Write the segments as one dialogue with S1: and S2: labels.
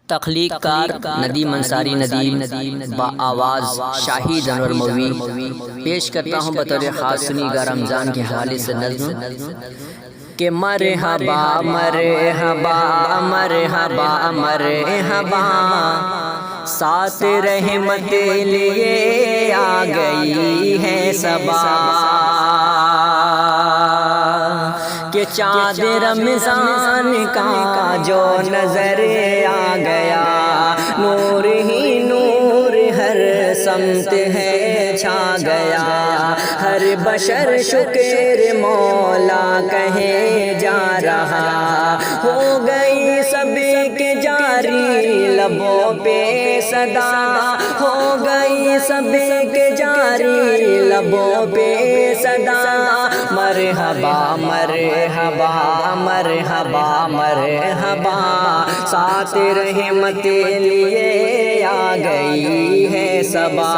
S1: تخلیق کار ندیم انصاری ندیم با آواز شاہد انور موی پیش کرتا ہوں بطور خاص سنیگا رمضان کے حوالے سے نظم کہ مرحبا مرحبا مرحبا مرحبا ساتھ رحمت لیے آ گئی ہے صبا کہ چاند رمضان کا جو نظر آ گیا نور ہی نور ہر سمت ہے چھا گیا ہر بشر شکر مولا کہے جا رہا ہو گئی سب کے جاری لبوں پہ صدا ہو گئی سب کے جاری لبوں پہ صدا مرحبا مرحبا مرحبا مرحبا ساتھ رحمت لیے آ گئی ہے صبا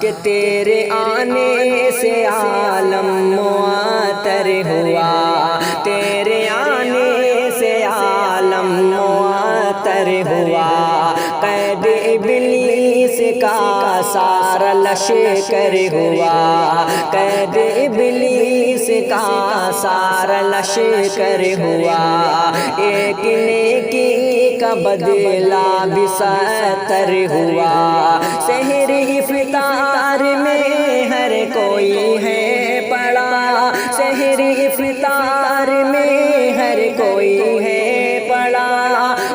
S1: کہ تیرے آنے سے عالم معطر ہوا تیرے آنے سے عالم معطر ہوا قید ابلیس کا سارا لشکر ہوا قید ابلیس کا سارا لشکر ہوا ایک نیکی کا بدلہ بھی 70 ہوا سحر افطار میں ہر کوئی ہے پڑا سحر افطار میں ہر کوئی ہے پڑا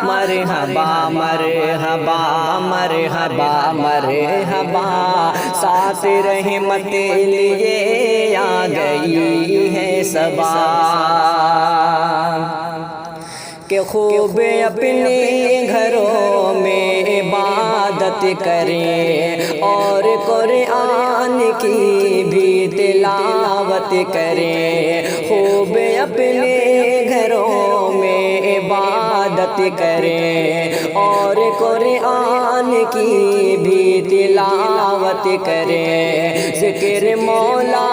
S1: مرحبا مرحبا مرحبا مرحبا ساتھ رحمت لیے آ گئی ہے صبا کہ خوب اپنے گھروں میں عبادت کریں اور قرآن کی بھی تلاوت کریں خوب اپنے گھروں میں عبادت کریں اور قرآن کی بھی تلاوت کریں ذکر مولا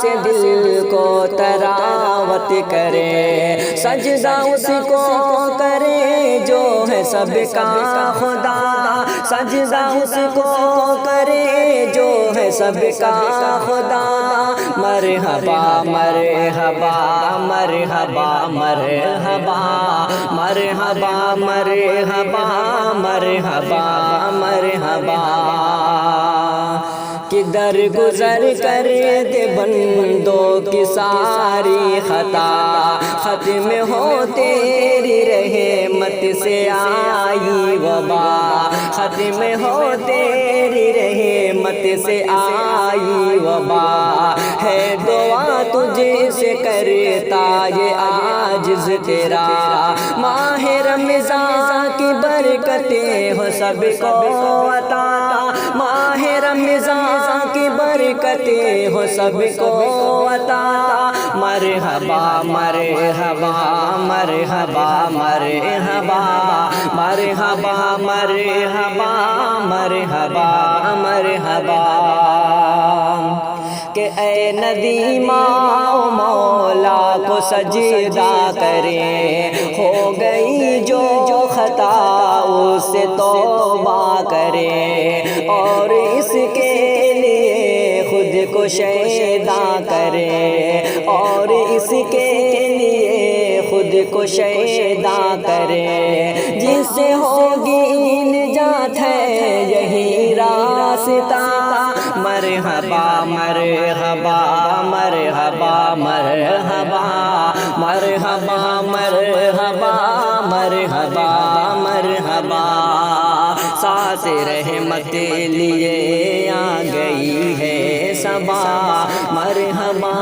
S1: سے دل کو تراوت کریں سجدہ اس کو کرے جو ہے سب کا خدا سجدہ اس کو کرے جو ہے سب کا خدا مرحبا مرحبا مرحبا مرحبا مرحبا مرحبا مرحبا مرحبا کہ درگزر کر دے بندوں کی ساری خطا ختم ہو تیری رحمت سے آئی وبا ختم ہو تیری رحمت سے آئی وبا ہے دعا تجھے سے کرتا یہ عاجز تیرا ماہ رمضان کی برکتیں ہو سب کو عطا ماہ رمضان کی برکتیں ہو سب کو عطا مرحبا مرحبا مرحبا مرحبا مرحبا مرحبا مرحبا مرحبا کہ اے ندیمہ مولا کو سجدہ کریں ہو گئی جو خطا اس سے توبہ کریں اور اس کے لیے خود کو شیدا کریں اور اس کے لیے خود کو شیدا کریں جس سے ہوگی نجات ہے یہی راستہ مرحبا مرحبا مرحبا مرحبا مرحبا مرحبا مرحبا مرحبا ساتھ رحمت لیے آ گئی ہے صبا مرحبا